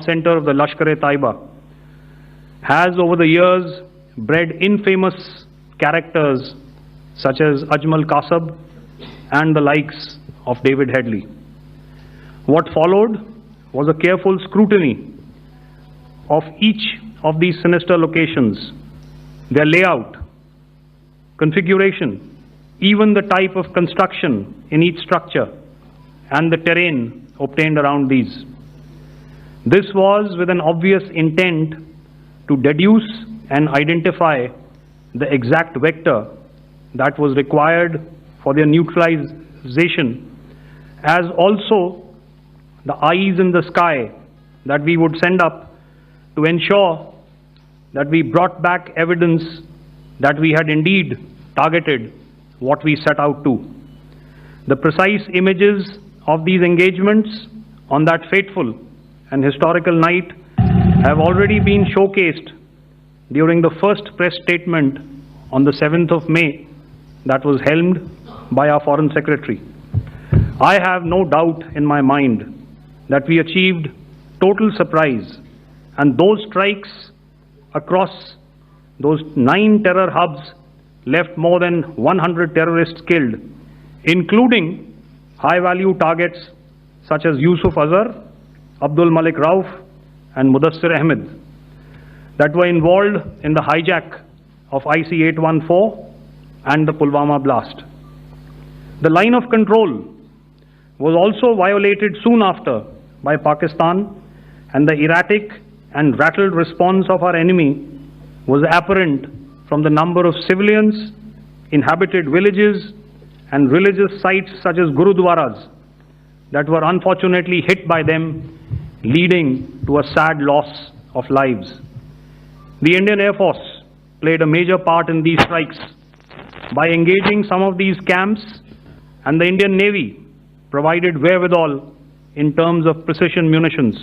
center of the Lashkar-e-Taiba, has over the years bred infamous characters such as Ajmal Kasab and the likes of David Headley. What followed was a careful scrutiny of each of these sinister locations, their layout, configuration, even the type of construction in each structure, and the terrain obtained around these. This was with an obvious intent to deduce and identify the exact vector that was required for their neutralization, as also the eyes in the sky that we would send up to ensure that we brought back evidence that we had indeed targeted what we set out to. The precise images of these engagements on that fateful and historical night have already been showcased during the first press statement on the 7th of May that was helmed by our Foreign Secretary. I have no doubt in my mind that we achieved total surprise, and those strikes across those 9 terror hubs left more than 100 terrorists killed, including high-value targets such as Yusuf Azhar, Abdul Malik Rauf, and Mudassir Ahmed that were involved in the hijack of IC-814 and the Pulwama blast. The line of control was also violated soon after by Pakistan, and the erratic and rattled response of our enemy was apparent from the number of civilians, inhabited villages, and religious sites such as Gurudwaras that were unfortunately hit by them, leading to a sad loss of lives. The Indian Air Force played a major part in these strikes by engaging some of these camps, and the Indian Navy provided wherewithal in terms of precision munitions.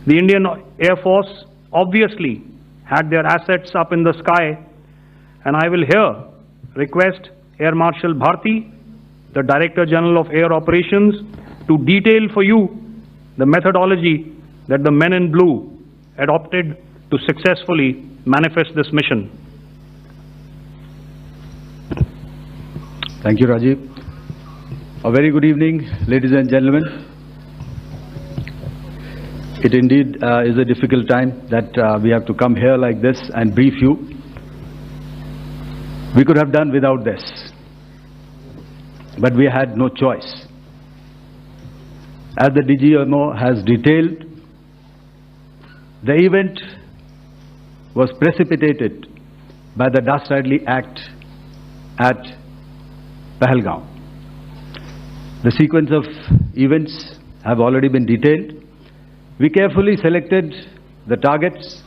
The Indian Air Force obviously had their assets up in the sky, and I will here request Air Marshal Bharti, the Director General of Air Operations, to detail for you the methodology that the men in blue adopted to successfully manifest this mission. Thank you, Rajiv. A very good evening, ladies and gentlemen. It indeed is a difficult time that we have to come here like this and brief you. We could have done without this, but we had no choice. As the DGMO has detailed, the event was precipitated by the dastardly act at Pahalgam. The sequence of events have already been detailed. We carefully selected the targets,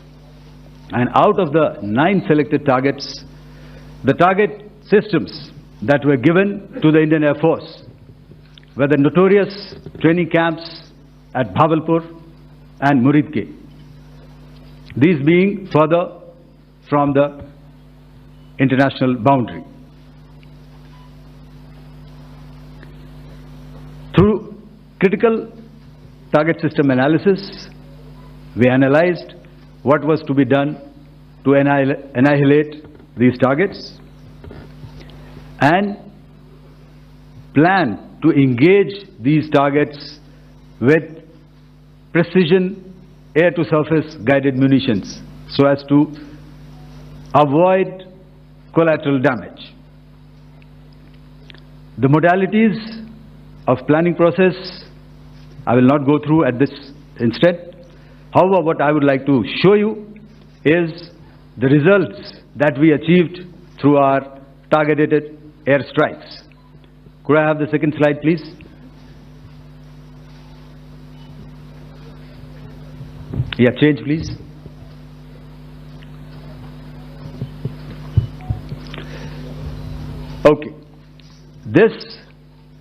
and out of the 9 selected targets, the target systems that were given to the Indian Air Force were the notorious training camps at Bhavalpur and Muridke, these being further from the international boundary. Through critical target system analysis, we analyzed what was to be done to annihilate these targets and plan to engage these targets with precision air-to-surface guided munitions so as to avoid collateral damage. The modalities of planning process I will not go through at this instant. However, what I would like to show you is the results that we achieved through our targeted airstrikes. Could I have the second slide, please? Yeah, change, please. Okay. This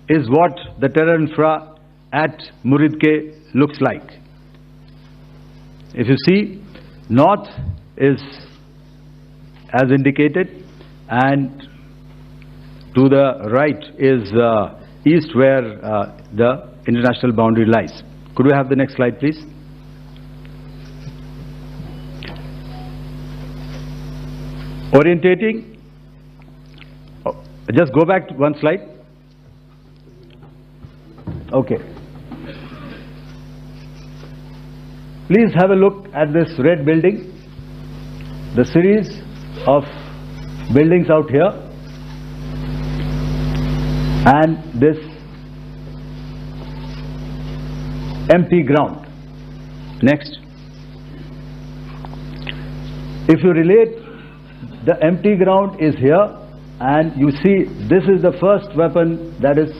is what the terror infra at Muridke looks like. If you see, north is as indicated, and to the right is east, where the international boundary lies. Could we have the next slide, please? Orientating. Oh, just go back to one slide. Okay. Please have a look at this red building. The series of buildings out here and this empty ground. Next. If you relate, the empty ground is here and you see this is the first weapon that is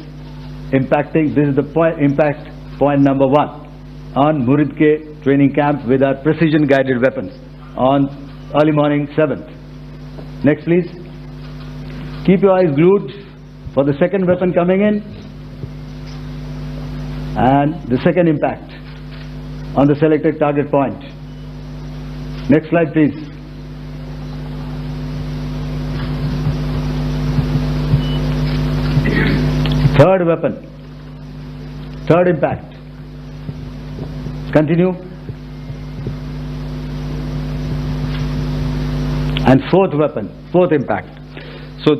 impacting. This is the impact point number 1 on Muridke training camp with our precision guided weapons on early morning 7th. Next please. Keep your eyes glued for the second weapon coming in and the second impact on the selected target point. Next slide please. Third weapon, third impact. Continue. And fourth weapon, fourth impact. So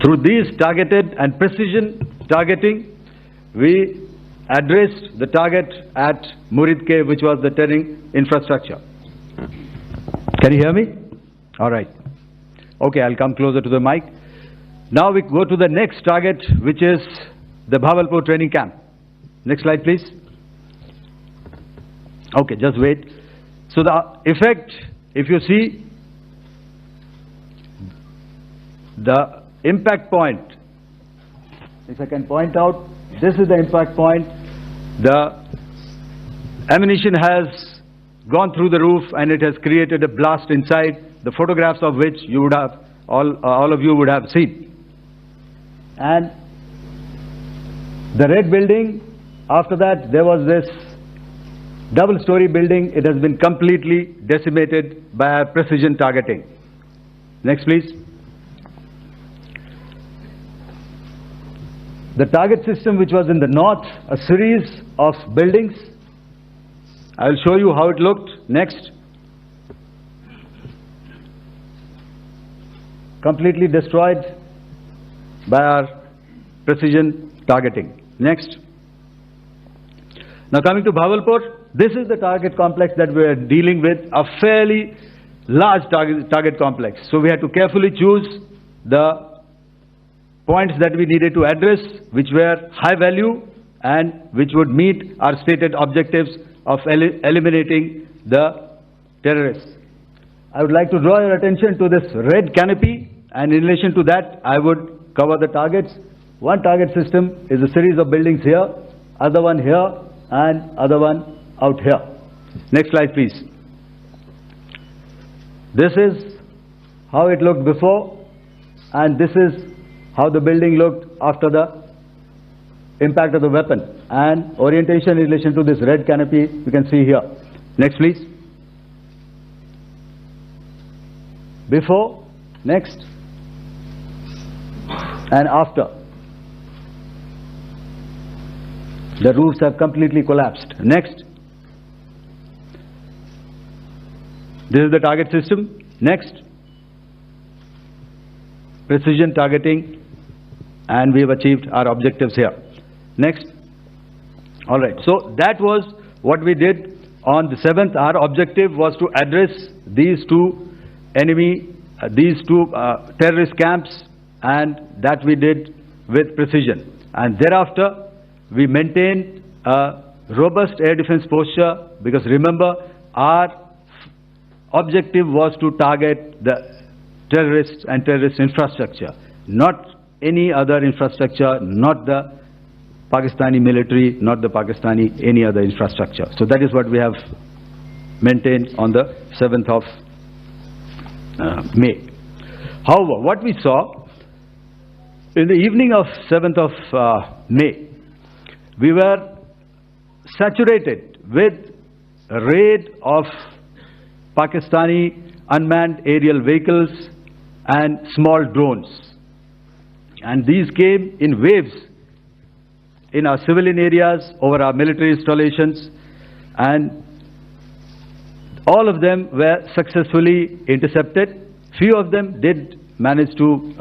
through these targeted and precision targeting, we addressed the target at Muridke, which was the terrain infrastructure. Can you hear me? All right. Okay, I'll come closer to the mic. Now we go to the next target, which is the Bhavalpur training camp. Next slide, please. Okay, just wait. So the effect, if you see, the impact point, if I can point out, this is the impact point. The ammunition has gone through the roof and it has created a blast inside, the photographs of which you would have, all of you would have seen. And the red building, after that there was this double-story building. It has been completely decimated by precision targeting. Next please. The target system which was in the north, a series of buildings. I will show you how it looked. Next. Completely destroyed by our precision targeting. Next. Now coming to Bhavalpur, this is the target complex that we are dealing with, a fairly large target complex. So we had to carefully choose the points that we needed to address, which were high value and which would meet our stated objectives of eliminating the terrorists. I would like to draw your attention to this red canopy, and in relation to that I would cover the targets. One target system is a series of buildings here, other one here and other one out here. Next slide please. This is how it looked before and this is how the building looked after the impact of the weapon, and orientation in relation to this red canopy you can see here. Next please. Before, next, and after. The roofs have completely collapsed. Next. This is the target system. Next. Precision targeting, and we have achieved our objectives here. Next. All right. So that was what we did on the 7th. Our objective was to address these two terrorist camps, and that we did with precision. And thereafter, we maintained a robust air defense posture, because remember, our objective was to target the terrorists and terrorist infrastructure, not any other infrastructure, not the Pakistani military, not the Pakistani any other infrastructure. So that is what we have maintained on the 7th of May. However, what we saw in the evening of 7th of May, we were saturated with a raid of Pakistani unmanned aerial vehicles and small drones, and these came in waves in our civilian areas, over our military installations, and All of them were successfully intercepted. Few of them did manage to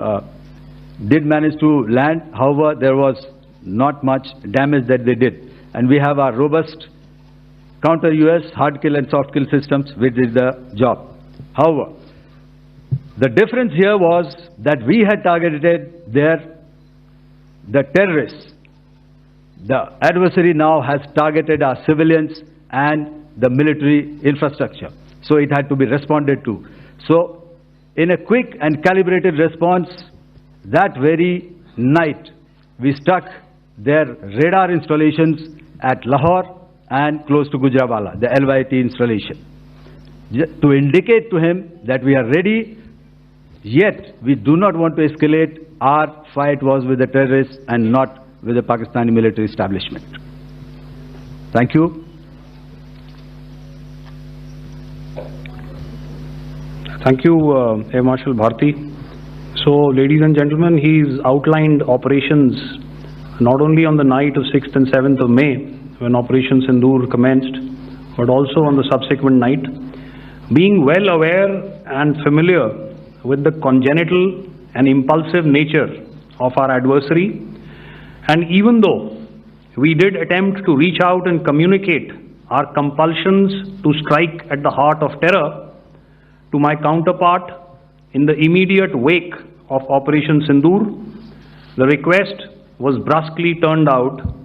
land. However, there was not much damage that they did. And we have our robust counter-US hard kill and soft kill systems which did the job. However, the difference here was that we had targeted the terrorists. The adversary now has targeted our civilians and the military infrastructure. So it had to be responded to. So in a quick and calibrated response, that very night, we struck their radar installations at Lahore and close to Gujranwala, the LYT installation, to indicate to him that we are ready, yet we do not want to escalate. Our fight was with the terrorists and not with the Pakistani military establishment. Thank you. Thank you, Air Marshal Bharti. So, ladies and gentlemen, he's outlined operations not only on the night of 6th and 7th of May, when Operation Sindoor commenced, but also on the subsequent night. Being well aware and familiar with the congenital and impulsive nature of our adversary, and even though we did attempt to reach out and communicate our compulsions to strike at the heart of terror to my counterpart in the immediate wake of Operation Sindoor, the request was brusquely turned down,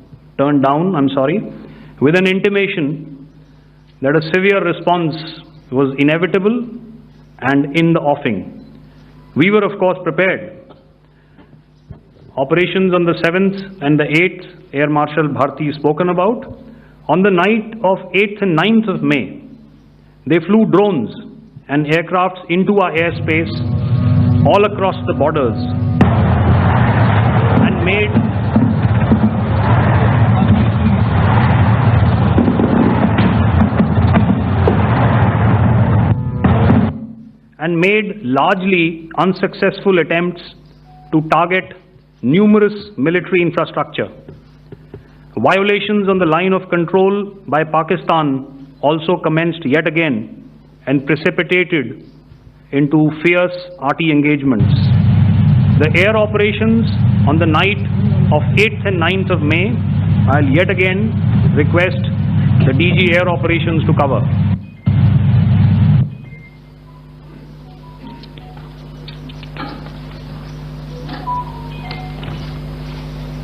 with an intimation that a severe response was inevitable and in the offing. We were of course prepared. Operations on the 7th and the 8th, Air Marshal Bharti spoken about. On the night of 8th and 9th of May, they flew drones and aircrafts into our airspace all across the borders and made largely unsuccessful attempts to target numerous military infrastructure. Violations on the line of control by Pakistan also commenced yet again and precipitated into fierce arty engagements. The air operations on the night of 8th and 9th of May, I'll yet again request the DG Air Operations to cover.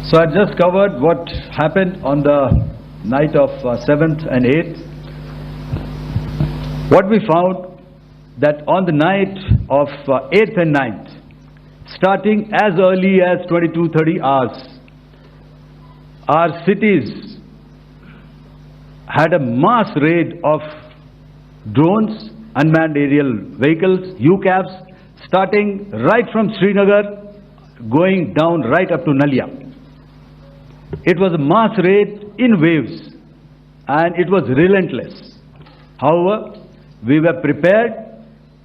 So I just covered what happened on the night of 7th and 8th. What we found that on the night of 8th and 9th, starting as early as 22:30 hours, our cities had a mass raid of drones, unmanned aerial vehicles, UCAVs, starting right from Srinagar, going down right up to Nalia. It was a mass raid in waves and it was relentless. However, we were prepared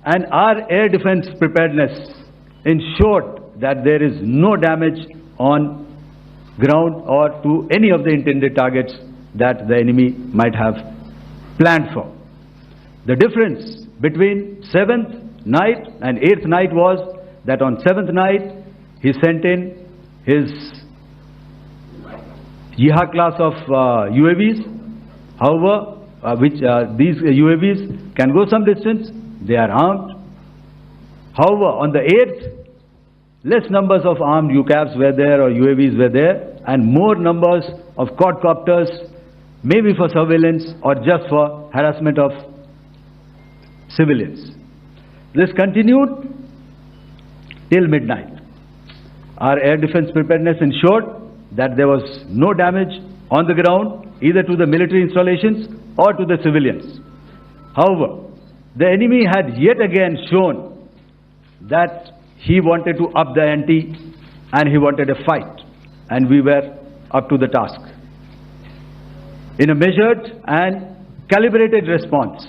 and our air defense preparedness ensured that there is no damage on ground or to any of the intended targets that the enemy might have planned for. The difference between 7th night and 8th night was that on 7th night he sent in his Yeehaw class of UAVs, however, these UAVs can go some distance, they are armed. However, on the 8th, less numbers of armed UCAVs were there or UAVs were there, and more numbers of quadcopters, maybe for surveillance or just for harassment of civilians. This continued till midnight. Our air defense preparedness ensured that there was no damage on the ground, either to the military installations or to the civilians. However, the enemy had yet again shown that he wanted to up the ante and he wanted a fight, and we were up to the task. In a measured and calibrated response,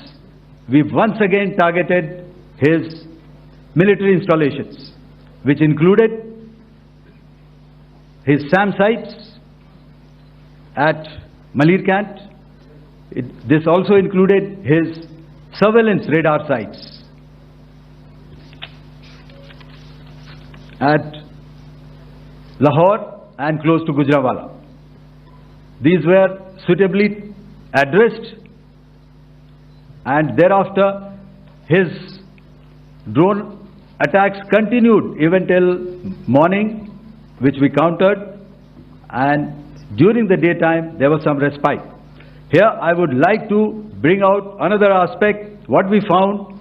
we once again targeted his military installations, which included his SAM sites at Malirkant. This also included his surveillance radar sites at Lahore and close to Gujranwala. These were suitably addressed, and thereafter his drone attacks continued even till morning, which we countered, and during the daytime there was some respite. Here I would like to bring out another aspect. What we found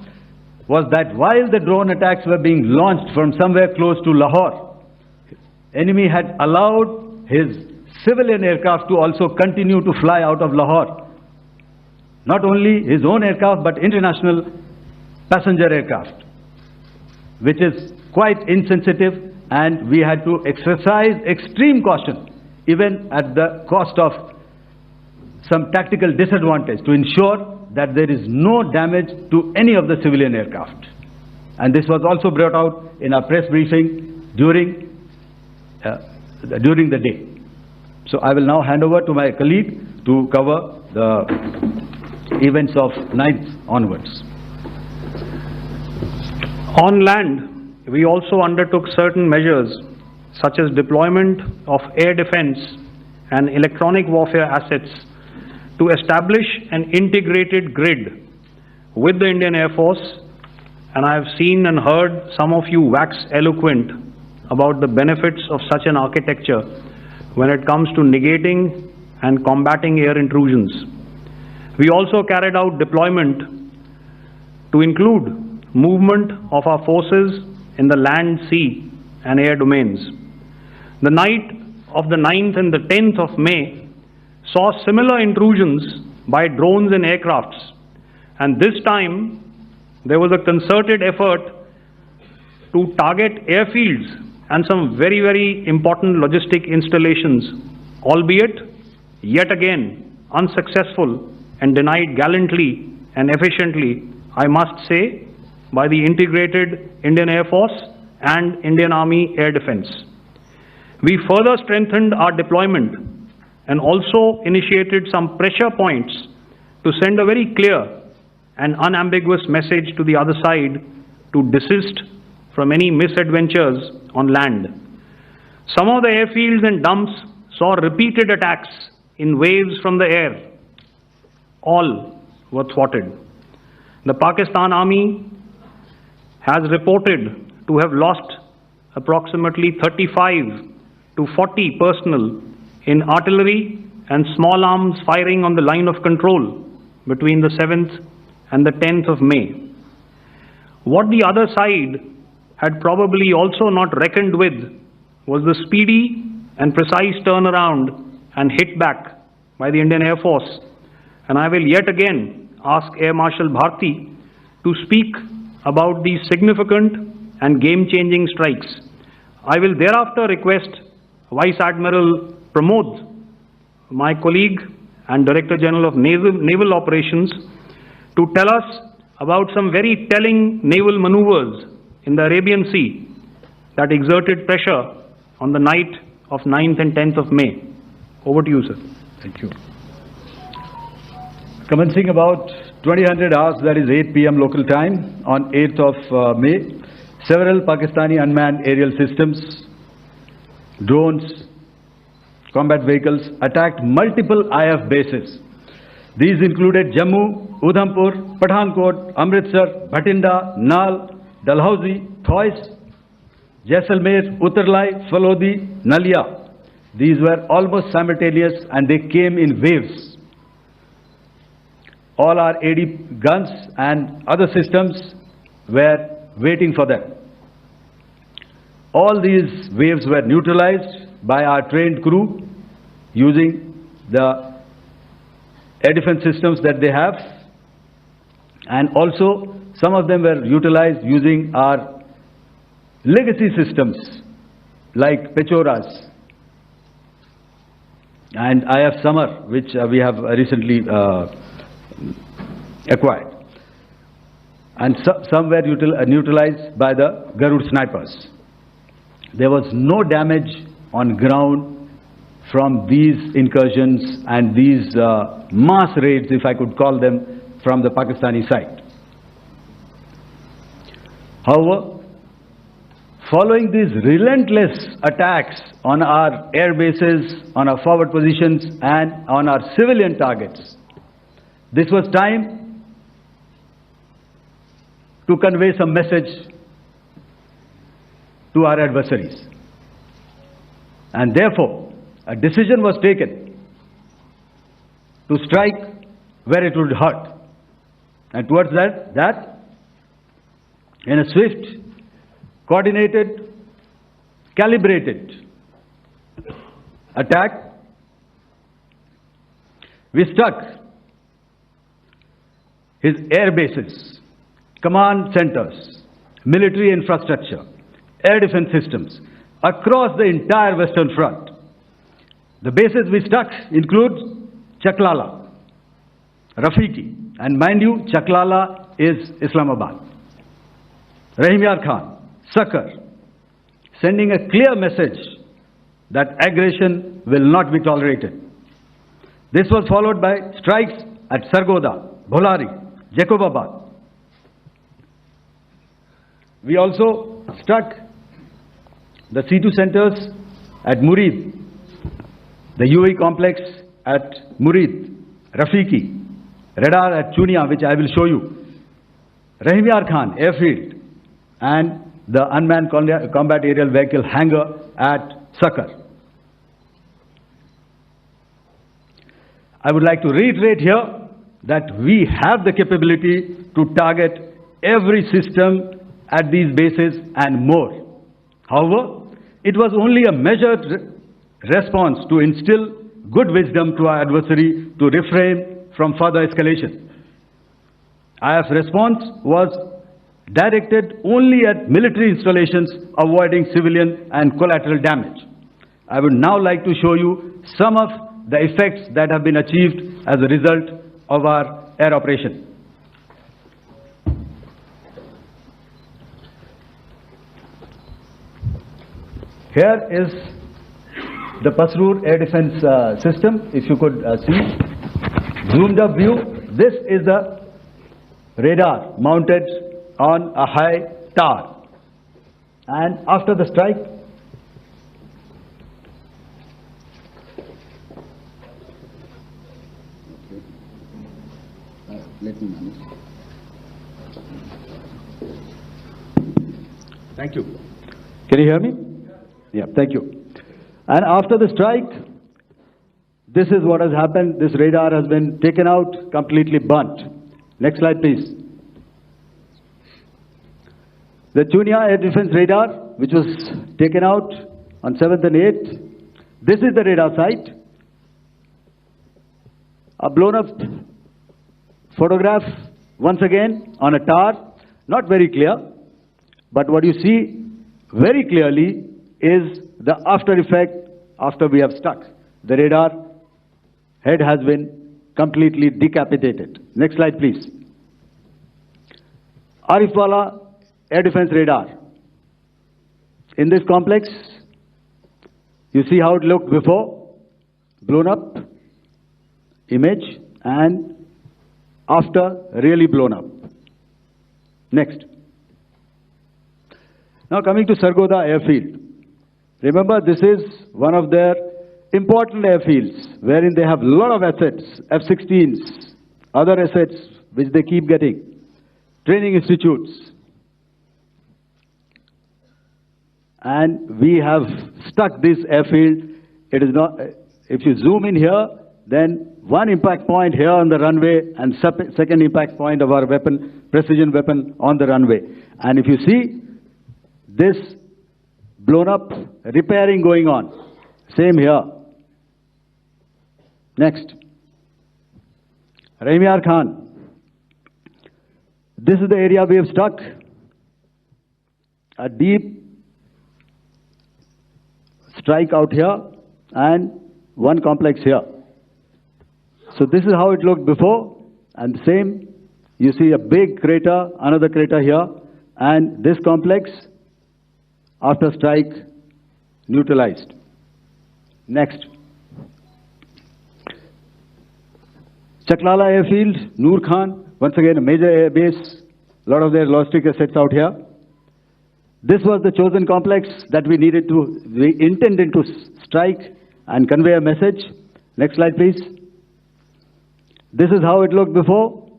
was that while the drone attacks were being launched from somewhere close to Lahore, enemy had allowed his civilian aircraft to also continue to fly out of Lahore. Not only his own aircraft, but international passenger aircraft, which is quite insensitive, and we had to exercise extreme caution, even at the cost of some tactical disadvantage, to ensure that there is no damage to any of the civilian aircraft. And this was also brought out in our press briefing during the day. So I will now hand over to my colleague to cover the events of 9th onwards. On land, we also undertook certain measures such as deployment of air defense and electronic warfare assets to establish an integrated grid with the Indian Air Force, and I have seen and heard some of you wax eloquent about the benefits of such an architecture when it comes to negating and combating air intrusions. We also carried out deployment to include movement of our forces in the land, sea and air domains. The night of the 9th and the 10th of May saw similar intrusions by drones and aircrafts, and this time there was a concerted effort to target airfields and some very, very important logistic installations, albeit yet again unsuccessful and denied gallantly and efficiently, I must say, by the integrated Indian Air Force and Indian Army Air Defense. We further strengthened our deployment and also initiated some pressure points to send a very clear and unambiguous message to the other side to desist from any misadventures on land. Some of the airfields and dumps saw repeated attacks in waves from the air. All were thwarted. The Pakistan Army has reported to have lost approximately 35 to 40 personnel in artillery and small arms firing on the line of control between the 7th and the 10th of May. What the other side had probably also not reckoned with was the speedy and precise turnaround and hit back by the Indian Air Force. And I will yet again ask Air Marshal Bharti to speak about these significant and game-changing strikes. I will thereafter request Vice Admiral Pramod, my colleague and Director General of Naval Operations, to tell us about some very telling naval maneuvers in the Arabian Sea that exerted pressure on the night of 9th and 10th of May. Over to you, sir. Thank you. Commencing about 2000 hours, that is 8 p.m. local time, on 8th of May, several Pakistani unmanned aerial systems, drones, combat vehicles attacked multiple IF bases. These included Jammu, Udhampur, Pathankot, Amritsar, Bhatinda, Nal, Dalhousie, Thois, Jaisalmer, Uttarlai, Falodi, Nalia. These were almost simultaneous and they came in waves. All our AD guns and other systems were waiting for them. All these waves were neutralized by our trained crew using the air defense systems that they have, and also some of them were utilized using our legacy systems like Pechoras and IF Summer, which we have recently acquired, and some were neutralized by the Garud snipers. There was no damage on ground from these incursions and these mass raids, if I could call them, from the Pakistani side. However, following these relentless attacks on our air bases, on our forward positions, and on our civilian targets, this was time to convey some message to our adversaries. And therefore, a decision was taken to strike where it would hurt. And towards that, in a swift, coordinated, calibrated attack, we struck his air bases, command centers, military infrastructure, air defense systems across the entire Western Front. The bases we struck include Chaklala, Rafiki, and mind you, Chaklala is Islamabad. Rahim Yar Khan, Sakar, sending a clear message that aggression will not be tolerated. This was followed by strikes at Sargoda, Bholari, Jacobabad. We also struck the C2 centers at Murid, the UAE complex at Murid, Rafiki, radar at Chunia, which I will show you, Rahim Yar Khan airfield, and the unmanned combat aerial vehicle hangar at Sakar. I would like to reiterate here that we have the capability to target every system at these bases and more. However, it was only a measured response to instill good wisdom to our adversary to refrain from further escalation. IF's response was directed only at military installations, avoiding civilian and collateral damage. I would now like to show you some of the effects that have been achieved as a result of our air operation. Here is the Pasrur air defense system. If you could see, zoomed up view, this is the radar mounted on a high tower. And after the strike, let me manage. Thank you. Can you hear me? Yeah, thank you. And after the strike, this is what has happened. This radar has been taken out, completely burnt. Next slide, please. The Chunia air defense radar, which was taken out on 7th and 8th, this is the radar site. A blown up photograph, once again, on a tower, not very clear, but what you see very clearly is the after effect after we have struck. The radar head has been completely decapitated. Next slide, please. Arifwala air defense radar. In this complex, you see how it looked before, blown up image, and after really blown up. Next. Now coming to Sargoda airfield. Remember, this is one of their important airfields wherein they have a lot of assets, F-16s, other assets which they keep getting, training institutes. And we have stuck this airfield. It is not, if you zoom in here, then one impact point here on the runway and second impact point of our weapon, precision weapon on the runway. And if you see this blown up, repairing going on. Same here. Next. Rahim Yar Khan. This is the area we have struck. A deep strike out here and one complex here. So this is how it looked before, and same, you see a big crater, another crater here, and this complex after strike neutralized. Next. Chaklala airfield, Noor Khan, once again a major air base, a lot of their logistic assets out here. This was the chosen complex that we intended to strike and convey a message. Next slide, please. This is how it looked before,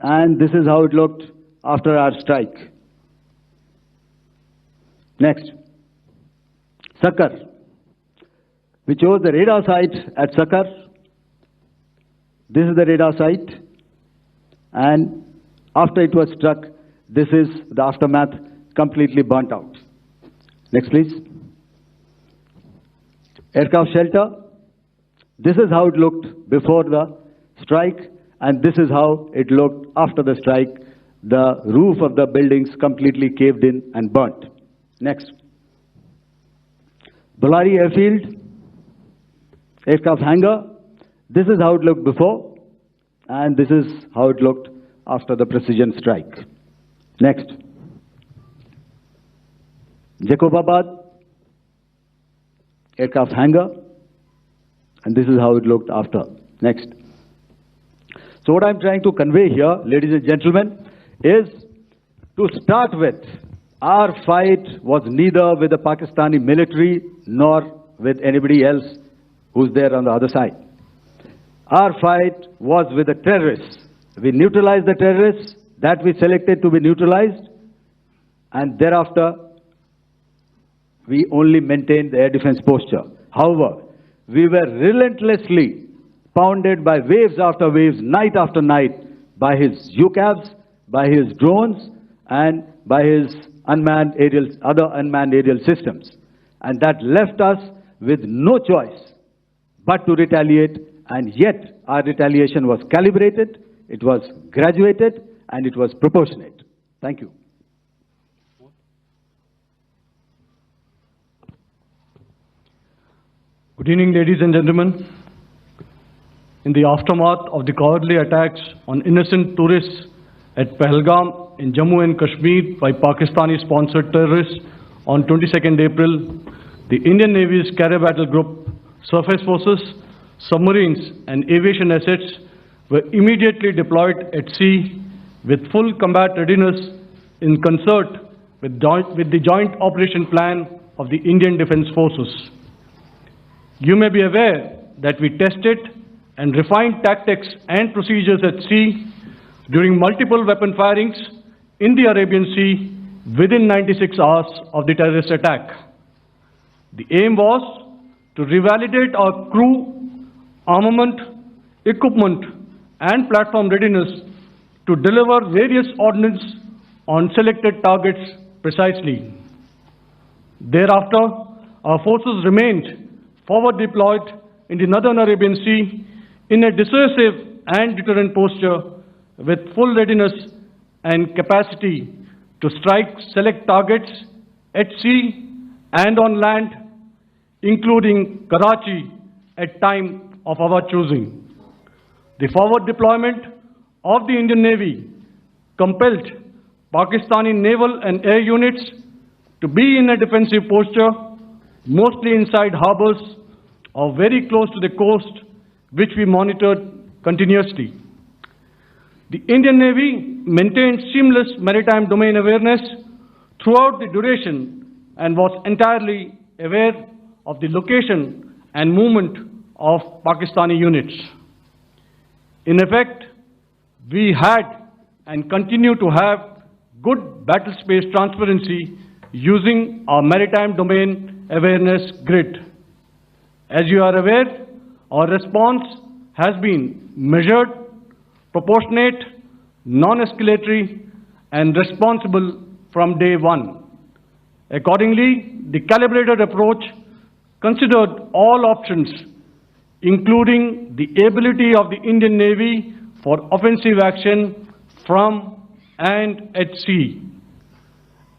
and this is how it looked after our strike. Next. Sakar. We chose the radar site at Sakar. This is the radar site, and after it was struck, this is the aftermath, completely burnt out. Next, please. Aircraft shelter. This is how it looked before the strike, and this is how it looked after the strike. The roof of the buildings completely caved in and burnt. Next. Bellary Airfield. Aircraft hangar. This is how it looked before, and this is how it looked after the precision strike. Next. Jacobabad aircraft hangar, and this is how it looked after. Next. So what I'm trying to convey here, ladies and gentlemen, is to start with, our fight was neither with the Pakistani military nor with anybody else who's there on the other side. Our fight was with the terrorists. We neutralized the terrorists that we selected to be neutralized, and thereafter we only maintained the air defense posture. However, we were relentlessly pounded by waves after waves, night after night, by his UCAVs, by his drones, and by his other unmanned aerial systems. And that left us with no choice but to retaliate, and yet our retaliation was calibrated, it was graduated, and it was proportionate. Thank you. Good evening, ladies and gentlemen. In the aftermath of the cowardly attacks on innocent tourists at Pahalgam in Jammu and Kashmir by Pakistani-sponsored terrorists on 22nd April, the Indian Navy's Carrier Battle Group, surface forces, submarines, and aviation assets were immediately deployed at sea with full combat readiness in concert with the Joint Operation Plan of the Indian Defence Forces. You may be aware that we tested and refined tactics and procedures at sea during multiple weapon firings in the Arabian Sea within 96 hours of the terrorist attack. The aim was to revalidate our crew, armament, equipment, and platform readiness to deliver various ordnance on selected targets precisely. Thereafter, our forces remained forward deployed in the Northern Arabian Sea in a dissuasive and deterrent posture with full readiness and capacity to strike select targets at sea and on land, including Karachi at time of our choosing. The forward deployment of the Indian Navy compelled Pakistani naval and air units to be in a defensive posture, mostly inside harbors or very close to the coast, which we monitored continuously. The Indian Navy maintained seamless maritime domain awareness throughout the duration and was entirely aware of the location and movement of Pakistani units. In effect, we had and continue to have good battle space transparency using our maritime domain awareness grid. As you are aware, our response has been measured, proportionate, non-escalatory, and responsible from day one. Accordingly, the calibrated approach considered all options, including the ability of the Indian Navy for offensive action from and at sea.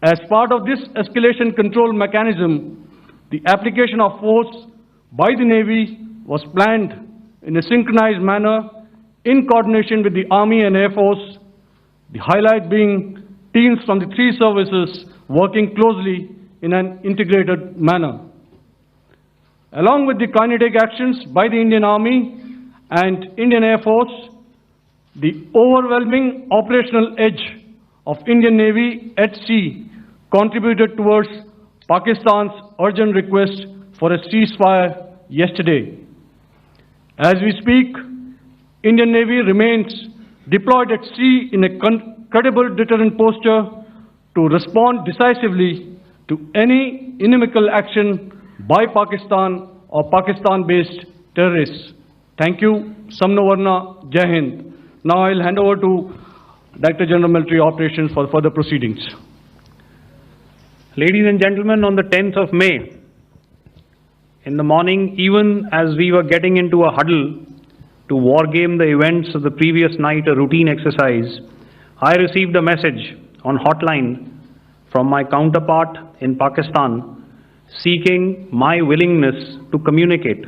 As part of this escalation control mechanism, the application of force by the Navy was planned in a synchronized manner in coordination with the Army and Air Force, the highlight being teams from the three services working closely in an integrated manner. Along with the kinetic actions by the Indian Army and Indian Air Force, the overwhelming operational edge of Indian Navy at sea contributed towards Pakistan's urgent request for a ceasefire yesterday. As we speak, Indian Navy remains deployed at sea in a credible deterrent posture to respond decisively to any inimical action by Pakistan or Pakistan-based terrorists. Thank you. Samno Varna, Jai Hind. Now I'll hand over to Director General Military Operations for further proceedings. Ladies and gentlemen, on the 10th of May, in the morning, even as we were getting into a huddle to wargame the events of the previous night, a routine exercise, I received a message on hotline from my counterpart in Pakistan seeking my willingness to communicate.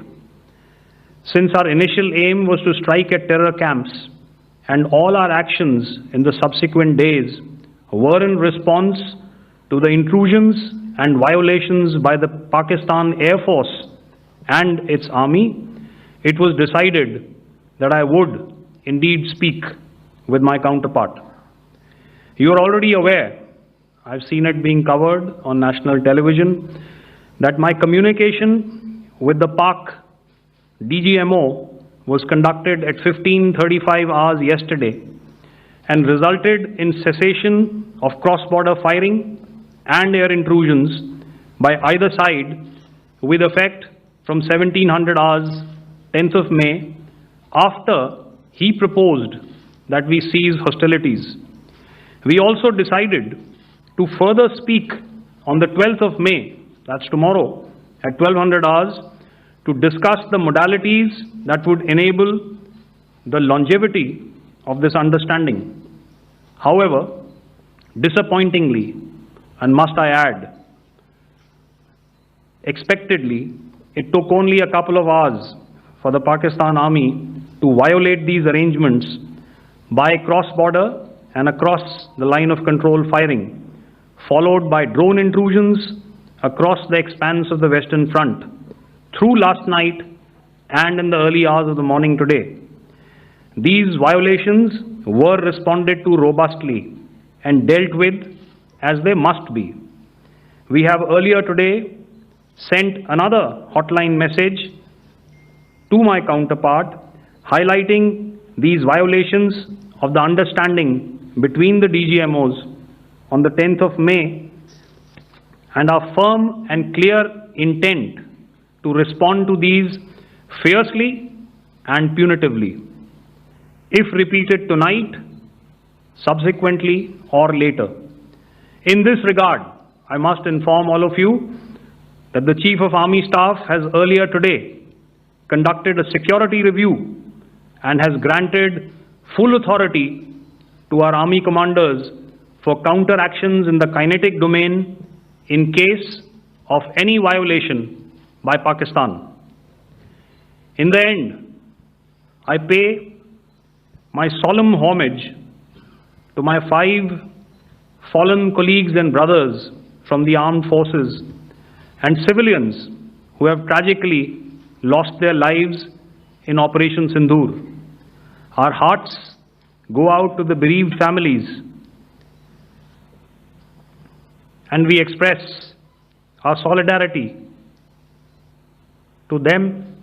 Since our initial aim was to strike at terror camps, and all our actions in the subsequent days were in response to the intrusions and violations by the Pakistan Air Force and its army, it was decided that I would indeed speak with my counterpart. You are already aware, I've seen it being covered on national television, that my communication with the Pak DGMO was conducted at 15:35 hours yesterday and resulted in cessation of cross-border firing and air intrusions by either side with effect from 1700 hours 10th of May, after he proposed that we cease hostilities. We also decided to further speak on the 12th of May, that's tomorrow, at 1200 hours, to discuss the modalities that would enable the longevity of this understanding. However, disappointingly, and must I add, expectedly, it took only a couple of hours for the Pakistan Army to violate these arrangements by cross-border and across the line of control firing, followed by drone intrusions across the expanse of the Western Front through last night and in the early hours of the morning today. These violations were responded to robustly and dealt with as they must be. We have earlier today sent another hotline message to my counterpart highlighting these violations of the understanding between the DGMOs on the 10th of May and our firm and clear intent to respond to these fiercely and punitively, if repeated tonight, subsequently, or later. In this regard, I must inform all of you that the Chief of Army Staff has earlier today conducted a security review and has granted full authority to our Army commanders for counter-actions in the kinetic domain in case of any violation by Pakistan. In the end, I pay my solemn homage to my 5 fallen colleagues and brothers from the armed forces and civilians who have tragically lost their lives in Operation Sindoor. Our hearts go out to the bereaved families, and we express our solidarity to them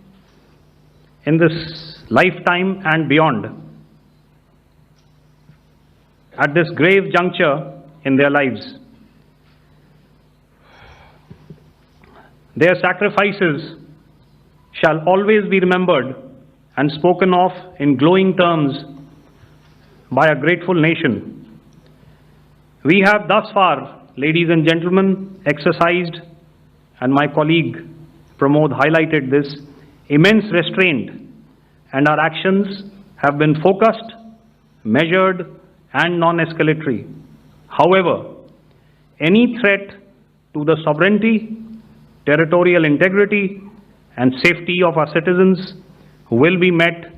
in this lifetime and beyond, at this grave juncture in their lives. Their sacrifices shall always be remembered and spoken of in glowing terms by a grateful nation. We have thus far, ladies and gentlemen, exercised, and my colleague Pramod highlighted this, immense restraint, and our actions have been focused, measured, and non-escalatory. However, any threat to the sovereignty, territorial integrity, and safety of our citizens will be met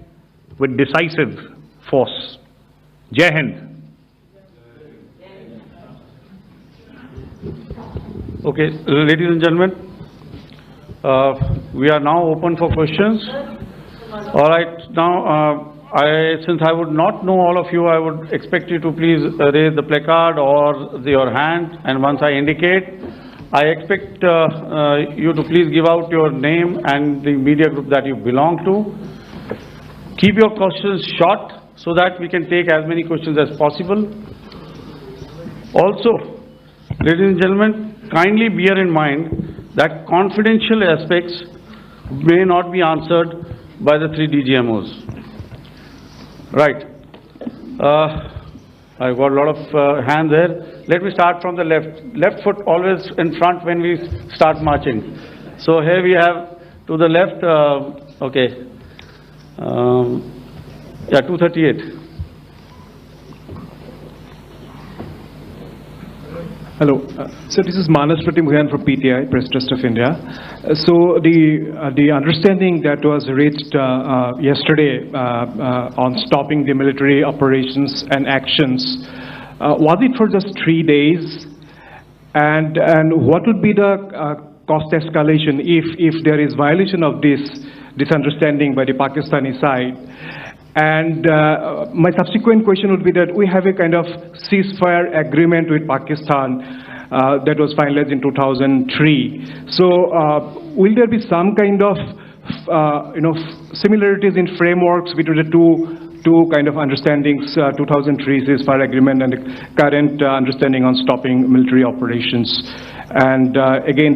with decisive force. Jai Hind. Okay, ladies and gentlemen, we are now open for questions. All right, now Since I would not know all of you, I would expect you to please raise the placard or your hand, and once I indicate, I expect you to please give out your name and the media group that you belong to. Keep your questions short so that we can take as many questions as possible. Also, ladies and gentlemen, kindly bear in mind that confidential aspects may not be answered by the 3 DGMOs. Right. I've got a lot of hands there. Let me start from the left. Left foot always in front when we start marching. So here we have to the left, okay. Yeah, 238. Hello. So this is Manas Pratimughan from PTI, Press Trust of India. So the understanding that was reached yesterday on stopping the military operations and actions, was it for just 3 days? And what would be the cost escalation if there is violation of this understanding by the Pakistani side? And my subsequent question would be that we have a kind of ceasefire agreement with Pakistan that was finalized in 2003. So will there be some kind of similarities in frameworks between the two kind of understandings, 2003 ceasefire agreement and the current understanding on stopping military operations? And again,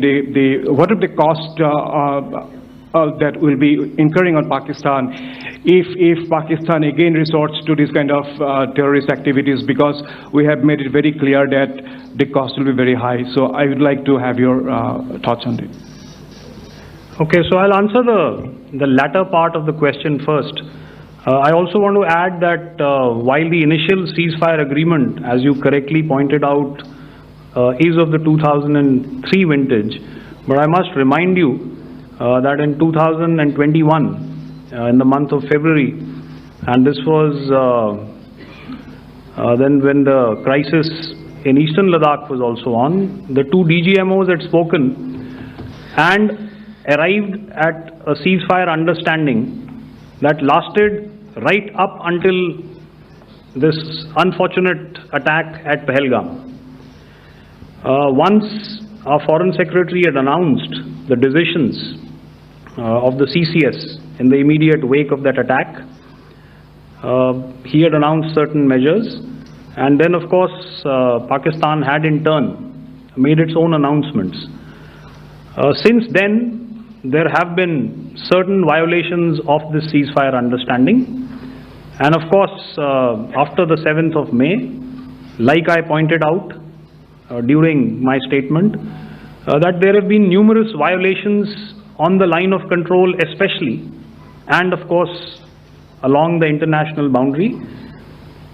what are the cost that will be incurring on Pakistan if Pakistan again resorts to this kind of terrorist activities, because we have made it very clear that the cost will be very high. So I would like to have your thoughts on it. Okay, so I'll answer the latter part of the question first. I also want to add that while the initial ceasefire agreement, as you correctly pointed out, is of the 2003 vintage, but I must remind you that in 2021, in the month of February, and this was then when the crisis in eastern Ladakh was also on, the 2 DGMOs had spoken and arrived at a ceasefire understanding that lasted right up until this unfortunate attack at Pahalgam. Once our Foreign Secretary had announced the decisions of the CCS in the immediate wake of that attack, he had announced certain measures, and then of course Pakistan had in turn made its own announcements. Since then there have been certain violations of this ceasefire understanding, and of course after the 7th of May, like I pointed out during my statement, that there have been numerous violations on the line of control especially, and of course along the international boundary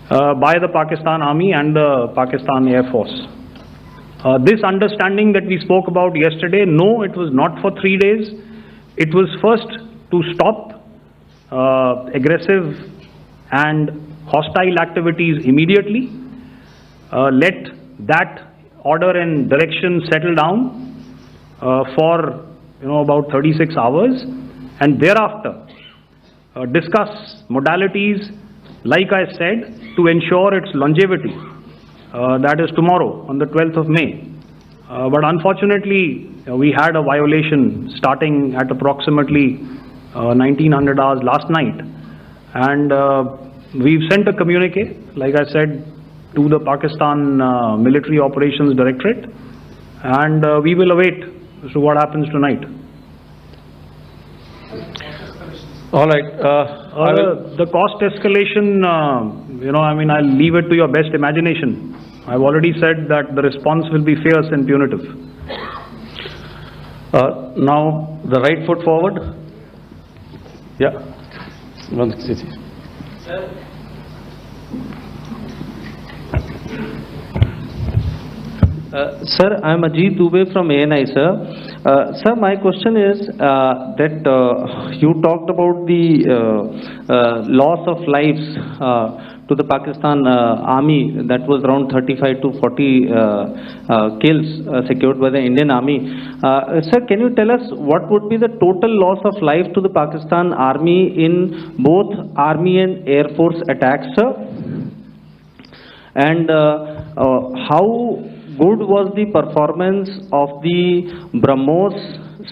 by the Pakistan Army and the Pakistan Air Force. This understanding that we spoke about yesterday, no, it was not for 3 days. It was first to stop aggressive and hostile activities immediately, let that order and direction settle down for about 36 hours, and thereafter discuss modalities, like I said, to ensure its longevity. That is tomorrow on the 12th of May. But unfortunately, we had a violation starting at approximately 1900 hours last night, and we've sent a communique, like I said, to the Pakistan Military Operations Directorate, and we will await as to what happens tonight. All right. The cost escalation, I'll leave it to your best imagination. I've already said that the response will be fierce and punitive. Now, the right foot forward. Yeah. 160. Sir, I am Ajit Dubey from ANI, sir. Sir, my question is that you talked about the loss of lives to the Pakistan army. That was around 35 to 40 kills secured by the Indian army. Sir, can you tell us what would be the total loss of life to the Pakistan army in both army and air force attacks, sir? And how good was the performance of the BrahMos,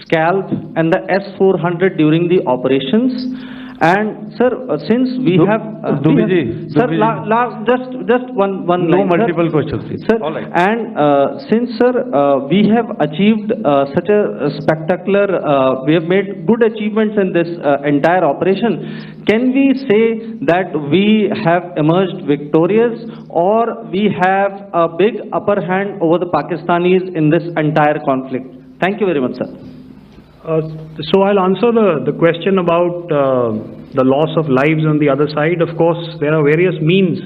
Scalp and the S-400 during the operations? And sir, since we have sir, just one No line, multiple sir. questions, please. Sir, All right. and since sir, we have achieved such a spectacular, we have made good achievements in this entire operation, can we say that we have emerged victorious, or we have a big upper hand over the Pakistanis in this entire conflict? Thank you very much, sir. So I'll answer the question about the loss of lives on the other side. Of course, there are various means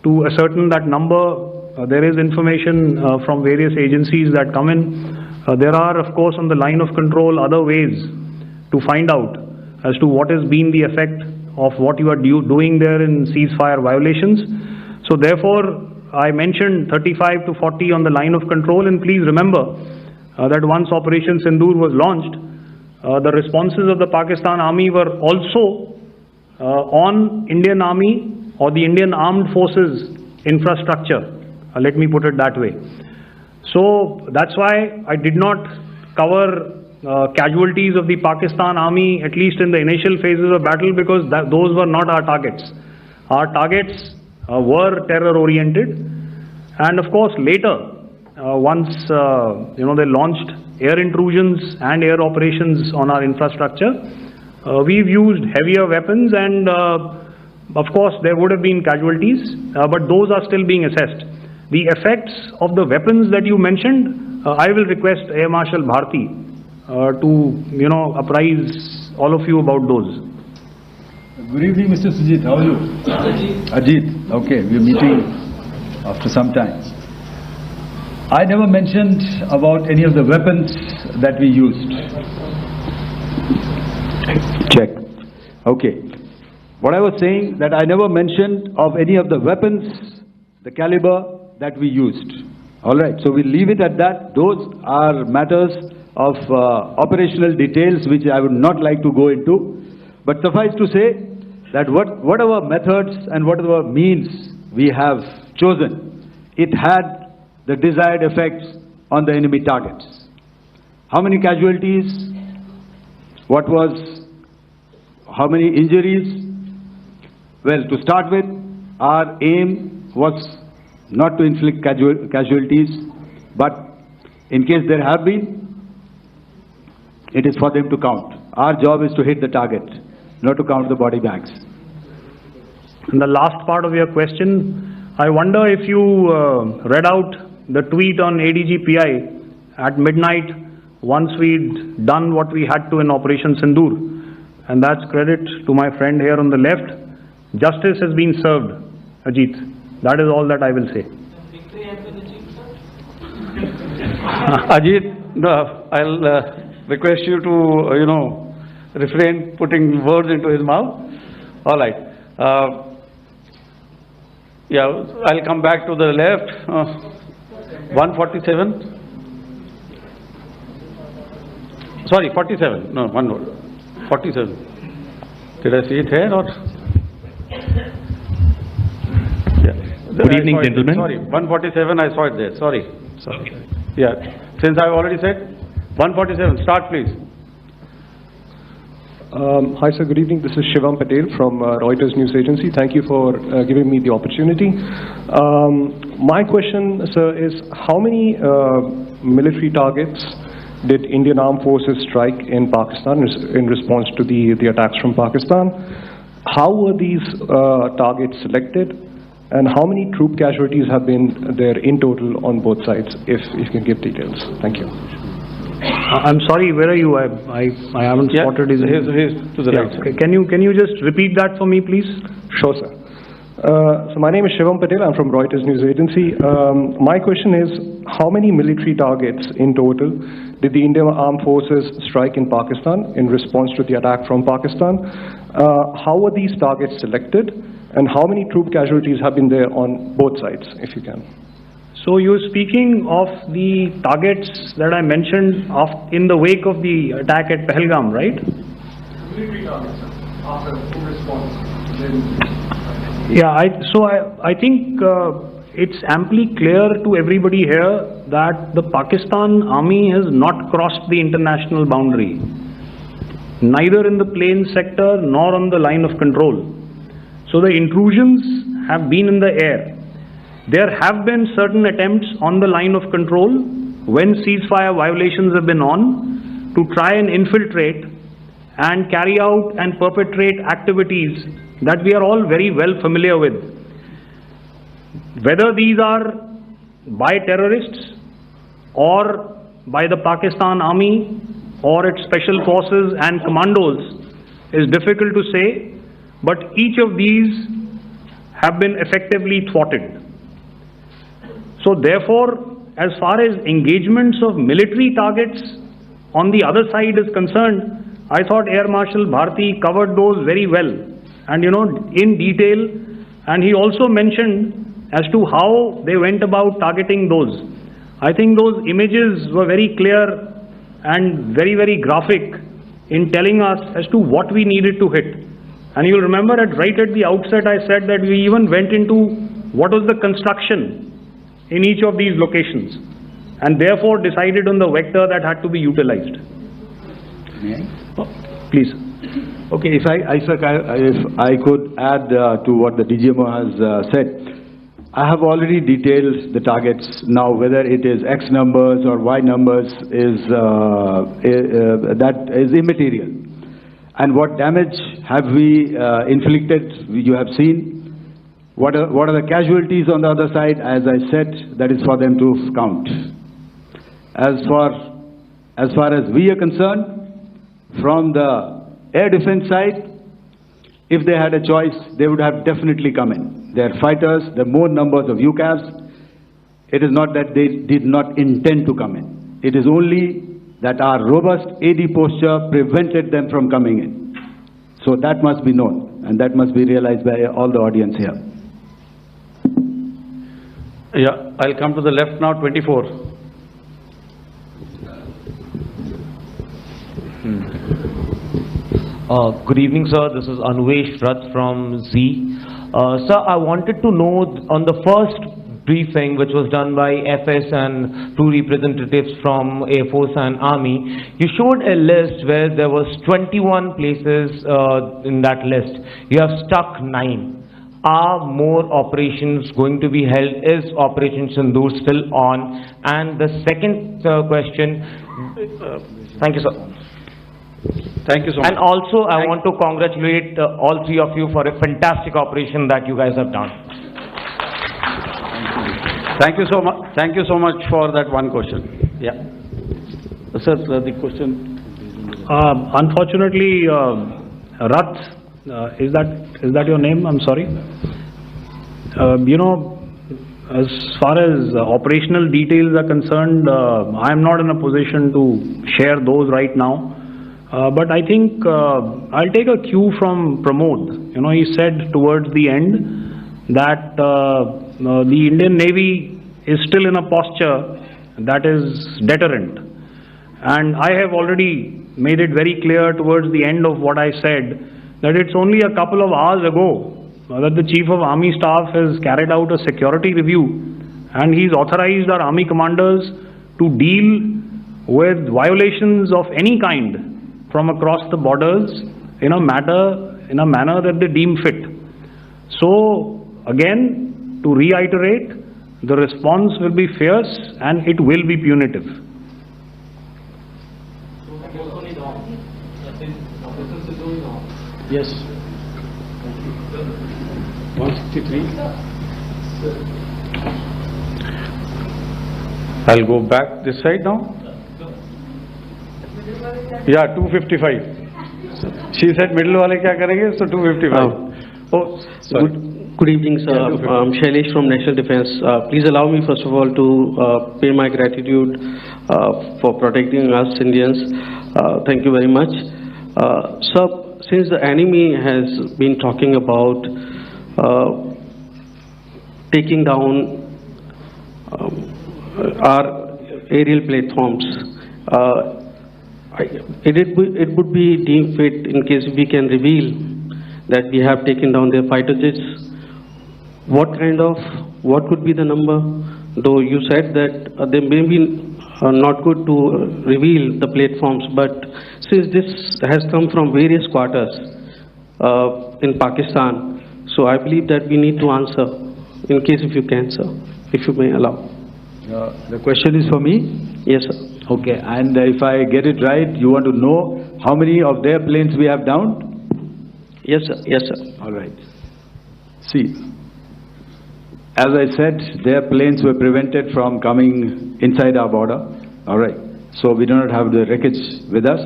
to ascertain that number. There is information from various agencies that come in. There are, of course, on the line of control, other ways to find out as to what has been the effect of what you are doing there in ceasefire violations. So therefore, I mentioned 35 to 40 on the line of control, and please remember that once Operation Sindoor was launched, the responses of the Pakistan Army were also on Indian Army or the Indian Armed Forces infrastructure. Let me put it that way. So that's why I did not cover casualties of the Pakistan Army, at least in the initial phases of battle, because those were not our targets. Our targets were terror-oriented, and of course later, once they launched air intrusions and air operations on our infrastructure, we've used heavier weapons, and of course there would have been casualties, but those are still being assessed. The effects of the weapons that you mentioned, I will request Air Marshal Bharti to apprise all of you about those. Good evening, Mr. Sujit. How are you? Ajit. Okay, we are meeting after some time. I never mentioned about any of the weapons that we used. Check. Okay. What I was saying, that I never mentioned of any of the weapons, the caliber that we used. All right. So we leave it at that. Those are matters of operational details which I would not like to go into. But suffice to say that whatever methods and whatever means we have chosen, it had the desired effects on the enemy targets. How many casualties? How many injuries? Well, to start with, our aim was not to inflict casualties, but in case there have been, it is for them to count. Our job is to hit the target, not to count the body bags. And the last part of your question, I wonder if you read out the tweet on ADG-PI at midnight once we'd done what we had to in Operation Sindoor. And that's credit to my friend here on the left. Justice has been served, Ajit. That is all that I will say. Ajit, I'll request you to, refrain putting words into his mouth. All right. Yeah, I'll come back to the left. 147. Sorry, 47. No, one more. 47. Did I see it here or? Yeah. Good evening, gentlemen. Sorry, 147. I saw it there. Sorry. Okay. Yeah. Since I've already said 147. Start, please. Hi sir, good evening. This is Shivam Patel from Reuters News Agency. Thank you for giving me the opportunity. My question, sir, is how many military targets did Indian Armed Forces strike in Pakistan in response to the attacks from Pakistan? How were these targets selected? And how many troop casualties have been there in total on both sides, if you can give details? Thank you. I'm sorry, where are you? I haven't spotted his... He's to the right. Okay. Can you just repeat that for me, please? Sure, sir. So my name is Shivam Patel. I'm from Reuters News Agency. My question is, how many military targets in total did the Indian Armed Forces strike in Pakistan in response to the attack from Pakistan? How were these targets selected? And how many troop casualties have been there on both sides, if you can? So you're speaking of the targets that I mentioned in the wake of the attack at Pahalgam, right? Military targets, after full response. Yeah, I think it's amply clear to everybody here that the Pakistan army has not crossed the international boundary, neither in the plain sector nor on the line of control. So the intrusions have been in the air. There have been certain attempts on the line of control when ceasefire violations have been on to try and infiltrate and carry out and perpetrate activities that we are all very well familiar with. Whether these are by terrorists or by the Pakistan army or its special forces and commandos is difficult to say, but each of these have been effectively thwarted. So therefore, as far as engagements of military targets on the other side is concerned, I thought Air Marshal Bharti covered those very well and in detail, and he also mentioned as to how they went about targeting those. I think those images were very clear and very, very graphic in telling us as to what we needed to hit. And you'll remember right at the outset I said that we even went into what was the construction in each of these locations and therefore decided on the vector that had to be utilized. Please. Okay, if I could add to what the DGMO has said. I have already detailed the targets. Now whether it is X numbers or Y numbers that is immaterial. And what damage have we inflicted, you have seen. What are the casualties on the other side? As I said, that is for them to count. As far as we are concerned, from the air defense side, if they had a choice, they would have definitely come in. They are fighters, there are more numbers of UCAVs. It is not that they did not intend to come in. It is only that our robust AD posture prevented them from coming in. So that must be known, and that must be realized by all the audience here. Yeah, I'll come to the left now, 24. Good evening, sir. This is Anuvesh Rath from Z. Sir, I wanted to know on the first briefing which was done by FS and two representatives from Air Force and Army, you showed a list where there was 21 places in that list. You have stuck 9. Are more operations going to be held? Is Operation Sindoor still on? And the second question, thank you, sir. Thank you so much. And also, I want to congratulate all three of you for a fantastic operation that you guys have done. Thank you so much. Thank you so much for that one question. Yeah. Sir, the question. Unfortunately, Rath, is that your name? I'm sorry. As far as operational details are concerned, I am not in a position to share those right now. But I think I'll take a cue from Pramod. He said towards the end that the Indian Navy is still in a posture that is deterrent. And I have already made it very clear towards the end of what I said that it's only a couple of hours ago that the Chief of Army Staff has carried out a security review and he's authorized our Army commanders to deal with violations of any kind from across the borders in a manner that they deem fit. So again, to reiterate, the response will be fierce and it will be punitive. Yes. 163. I'll go back this side now. Yeah, 255. She said middle wale kya karenge, so 255. Oh, sorry. Good evening, sir. I'm Shailesh from National Defense. Please allow me, first of all, to pay my gratitude for protecting us Indians. Thank you very much. Sir, since the enemy has been talking about taking down our aerial platforms. It would be deemed fit in case we can reveal that we have taken down their fighter jets. What could be the number? Though you said that they may be not good to reveal the platforms, but since this has come from various quarters in Pakistan, so I believe that we need to answer, in case if you can, sir, if you may allow. The question is for me? Yes, sir. Okay, and if I get it right, you want to know how many of their planes we have downed? Yes, sir. Yes, sir. All right. See, as I said, their planes were prevented from coming inside our border. All right. So we do not have the wreckage with us,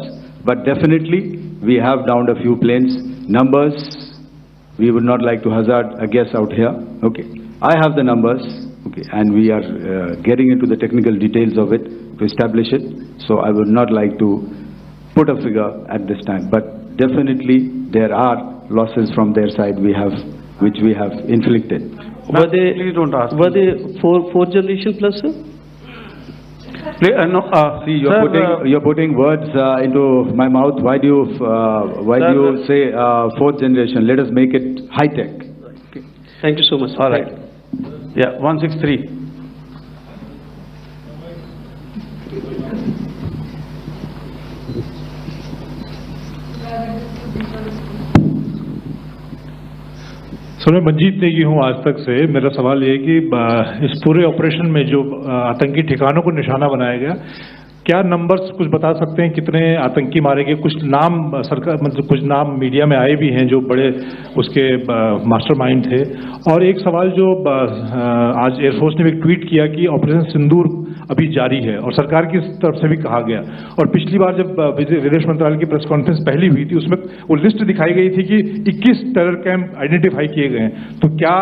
but definitely we have downed a few planes. Numbers, we would not like to hazard a guess out here. Okay. I have the numbers. Okay. And we are getting into the technical details of it to establish it. So I would not like to put a figure at this time, but definitely there are losses from their side which we have inflicted. Please don't ask. Were they four generation plus, sir? See, you're putting words into my mouth. Why do you say fourth generation? Let us make it high tech. Okay. Thank you so much. All right. Yeah, 163. Sir, मैं मंजीत नेगी हूँ आज तक से। मेरा सवाल ये है कि इस पूरे ऑपरेशन में जो आतंकी ठिकानों को निशाना बनाया गया, क्या नंबर्स कुछ बता सकते हैं कितने आतंकी मारे गए? कुछ नाम सरकार मतलब कुछ नाम मीडिया में आए भी हैं जो बड़े उसके मास्टरमाइंड थे। और एक सवाल जो आज एयरफोर्स ने भी ट्वीट किया कि ऑपरेशन सिंदूर अभी जारी है और सरकार की तरफ से भी कहा गया। और पिछली बार जब विदेश मंत्रालय की प्रेस कॉन्फ्रेंस पहली हुई थी उसमें वो लिस्ट दिखाई गई थी कि 21 टेरर कैंप आइडेंटिफाई किए गए हैं। तो क्या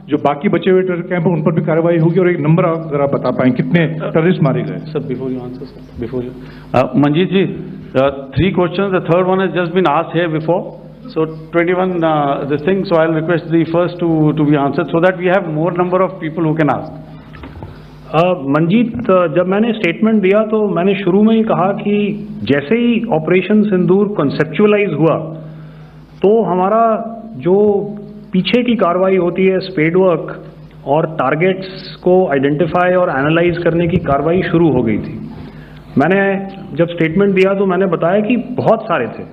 जो बाकी बचे हुए टेरर कैंप उन पर भी कार्रवाई होगी? और एक नंबर अगर आप बता पाएं कितने टेररिस्ट मारे गए? Sir, before you answer, sir, before you Manjeet ji, 3 questions. The third one has just been asked here before. So 21 this thing. So I'll request the first to be answered so that we have more number of people who can ask. Manjeet, जब मैंने statement दिया तो मैंने शुरू में ही कहा कि जैसे ही ऑपरेशन सिंदूर कॉन्सेप्चुअलाइज हुआ तो हमारा जो पीछे की कार्रवाई होती है, स्पेड वर्क और टारगेट्स को आइडेंटिफाई और एनालाइज करने की कार्रवाई शुरू हो गई थी। मैंने जब स्टेटमेंट दिया तो मैंने बताया कि बहुत सारे थे,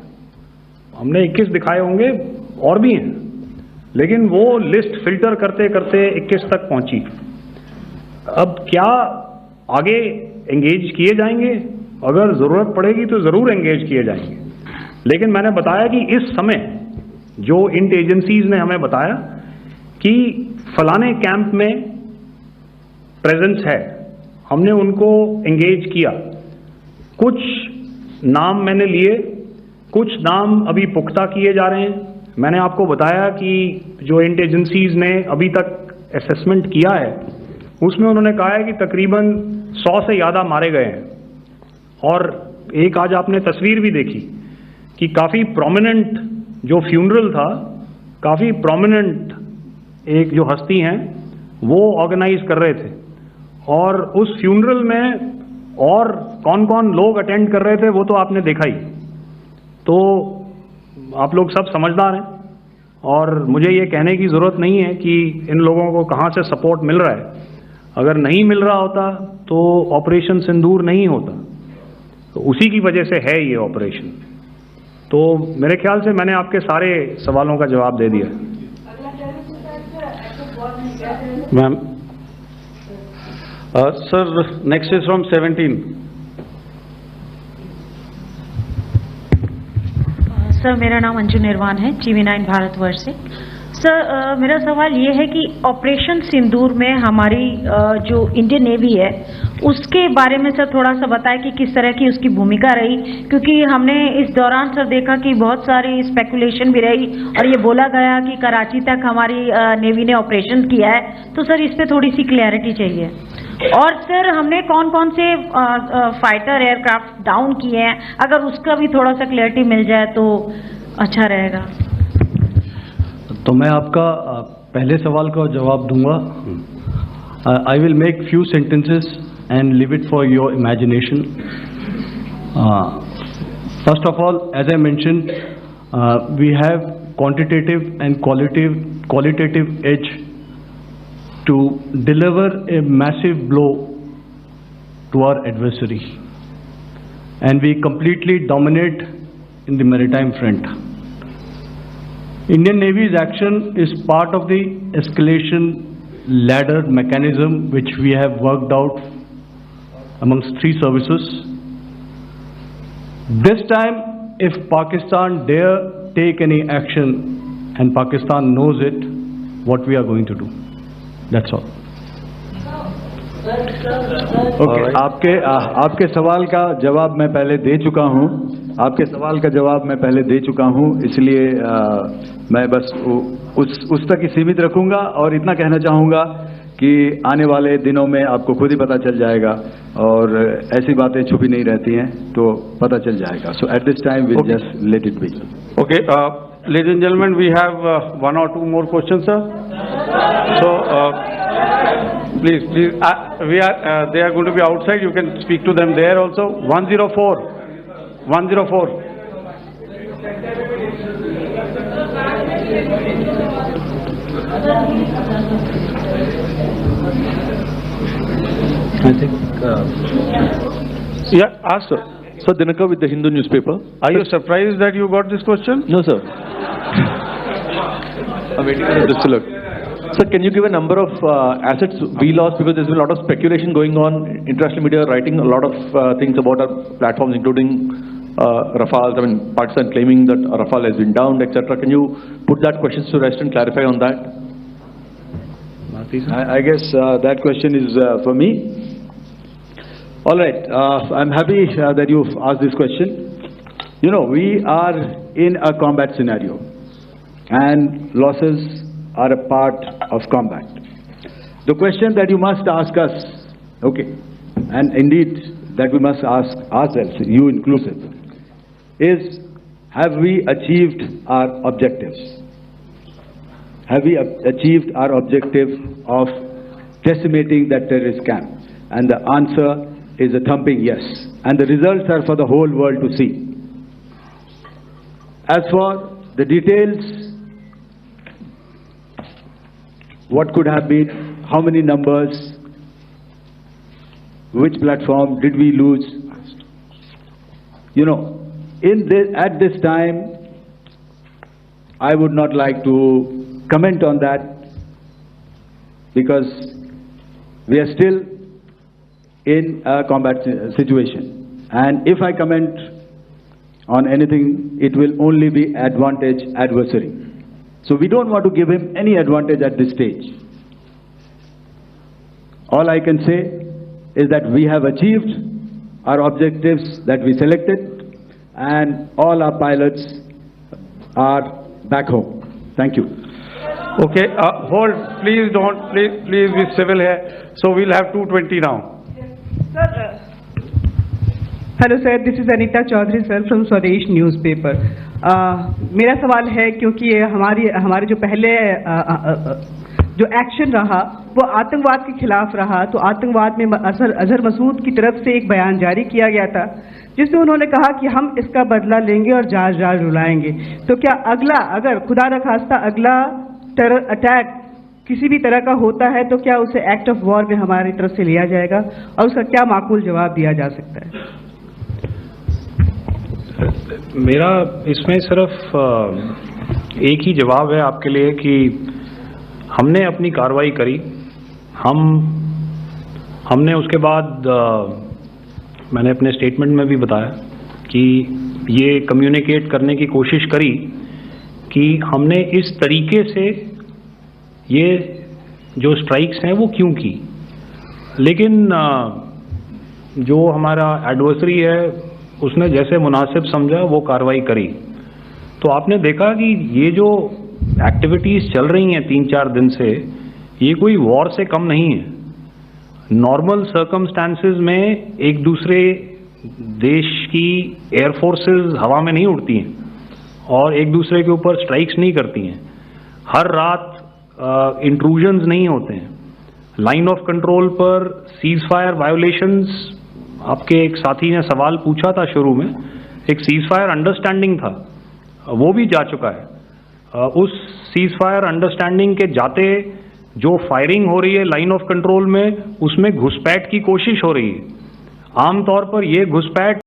हमने 21 दिखाए होंगे और भी हैं, लेकिन वो लिस्ट फिल्टर करते करते 21 तक पहुंची। अब क्या आगे एंगेज किए जाएंगे? अगर ज़रूरत पड़ेगी तो ज़रूर एंगेज किए जाएंगे, लेकिन मैंने बताया कि इस समय जो इंट एजेंसीज ने हमें बताया कि फलाने कैंप में प्रेजेंस है, हमने उनको एंगेज किया। कुछ नाम मैंने लिए, कुछ नाम अभी पुख्ता किए जा रहे हैं। मैंने आपको बताया कि जो इंट एजेंसीज ने अभी तक असेसमेंट किया है उसमें उन्होंने कहा है कि तकरीबन 100 से ज़्यादा मारे गए हैं। और एक आज आपने तस्वीर भी देखी कि काफ़ी प्रोमिनेंट जो फ्यूनरल था, काफ़ी प्रोमिनेंट एक जो हस्ती हैं वो ऑर्गेनाइज कर रहे थे, और उस फ्यूनरल में और कौन कौन लोग अटेंड कर रहे थे वो तो आपने देखा ही। तो आप लोग सब समझदार हैं और मुझे ये कहने की ज़रूरत नहीं है कि इन लोगों को कहाँ से सपोर्ट मिल रहा है। अगर नहीं मिल रहा होता तो ऑपरेशन सिंदूर नहीं होता, तो उसी की वजह से है ये ऑपरेशन। तो मेरे ख्याल से मैंने आपके सारे सवालों का जवाब दे दिया। Ma'am, sir, next is from 17। Sir, मेरा नाम अंजू निर्वाण है, TV9 भारतवर्ष से। सर, मेरा सवाल ये है कि ऑपरेशन सिंदूर में हमारी जो इंडियन नेवी है उसके बारे में सर थोड़ा सा बताएं कि किस तरह की उसकी भूमिका रही, क्योंकि हमने इस दौरान सर देखा कि बहुत सारी स्पेकुलेशन भी रही और ये बोला गया कि कराची तक हमारी नेवी ने ऑपरेशन किया है। तो सर इस पर थोड़ी सी क्लैरिटी चाहिए। और सर हमने कौन कौन से फाइटर एयरक्राफ्ट डाउन किए हैं, अगर उसका भी थोड़ा सा क्लैरिटी मिल जाए तो अच्छा रहेगा। तो मैं आपका पहले सवाल का जवाब दूंगा. I will make few sentences and leave it for your imagination. First of all, as I mentioned, we have quantitative and qualitative edge to deliver a massive blow to our adversary, and we completely dominate in the maritime front. Indian Navy's action is part of the escalation ladder mechanism which we have worked out amongst 3 services. This time, if Pakistan dare take any action, and Pakistan knows it, what we are going to do. That's all. Okay. आपके सवाल का जवाब मैं पहले दे चुका हूँ. आपके सवाल का जवाब मैं पहले दे चुका हूँ, इसलिए मैं बस उस तक ही सीमित रखूंगा और इतना कहना चाहूँगा कि आने वाले दिनों में आपको खुद ही पता चल जाएगा और ऐसी बातें छुपी नहीं रहती हैं, तो पता चल जाएगा. So at this time we'll just let it be. Okay, ladies and gentlemen, we have 1 or 2 more questions, sir. So please, they are going to be outside. You can speak to them there also. 104. I think. Yeah, ask sir. Sir, Dinakar with the Hindu newspaper. Are you surprised that you got this question? No, sir. I'm waiting for this to look. Sir, can you give a number of assets we lost, because there's been a lot of speculation going on, international media writing a lot of things about our platforms, including Rafale. I mean, Pakistan claiming that Rafale has been downed, etc. Can you put that question to rest and clarify on that? I guess that question is for me. All right, I'm happy that you've asked this question. You know, we are in a combat scenario, and losses are a part of combat. The question that you must ask us, okay, and indeed that we must ask ourselves, you inclusive, is, have we achieved our objectives? Have we achieved our objective of decimating that terrorist camp? And the answer is a thumping yes. And the results are for the whole world to see. As for the details, what could have been, how many numbers, which platform did we lose? You know, at this time, I would not like to comment on that, because we are still in a combat situation. And if I comment on anything, it will only be advantage adversary. So we don't want to give him any advantage at this stage. All I can say is that we have achieved our objectives that we selected, and all our pilots are back home. Thank you. Okay, hold, please don't, please be civil here. So we'll have 220 now. Sir, hello sir, this is Anita Chaudhary sir from Swadesh newspaper. मेरा सवाल है, क्योंकि ये हमारे जो पहले जो action रहा वो आतंकवाद के खिलाफ रहा, तो आतंकवाद में अजहर मसूद की तरफ से एक बयान जारी किया गया था जिसमें उन्होंने कहा कि हम इसका बदला लेंगे और जहाज रुलाएंगे. तो क्या अगला, अगर खुदा न खास्ता अगला टेरर अटैक किसी भी तरह का होता है, तो क्या उसे एक्ट ऑफ वॉर में हमारी तरफ से लिया जाएगा और उसका क्या माकूल जवाब दिया जा सकता है? मेरा इसमें सिर्फ एक ही जवाब है आपके लिए कि हमने अपनी कार्रवाई करी. हमने उसके बाद मैंने अपने स्टेटमेंट में भी बताया कि ये कम्युनिकेट करने की कोशिश करी कि हमने इस तरीके से ये जो स्ट्राइक्स हैं वो क्यों की. लेकिन जो हमारा एडवर्सरी है उसने जैसे मुनासिब समझा वो कार्रवाई करी. तो आपने देखा कि ये जो एक्टिविटीज़ चल रही हैं 3-4 दिन से, ये कोई वॉर से कम नहीं है. नॉर्मल सर्कमस्टांसेस में एक दूसरे देश की एयरफोर्सेस हवा में नहीं उड़ती हैं और एक दूसरे के ऊपर स्ट्राइक्स नहीं करती हैं. हर रात इंट्रूजन्स नहीं होते हैं। लाइन ऑफ कंट्रोल पर सीज फायर वायोलेशंस, आपके एक साथी ने सवाल पूछा था शुरू में, एक सीज फायर अंडरस्टैंडिंग था, वो भी जा चुका है। उस सीज फायर अंडरस्टैंडिंग के जाते जो फायरिंग हो रही है लाइन ऑफ कंट्रोल में, उसमें घुसपैठ की कोशिश हो रही है। आमतौर पर ये घुसपैठ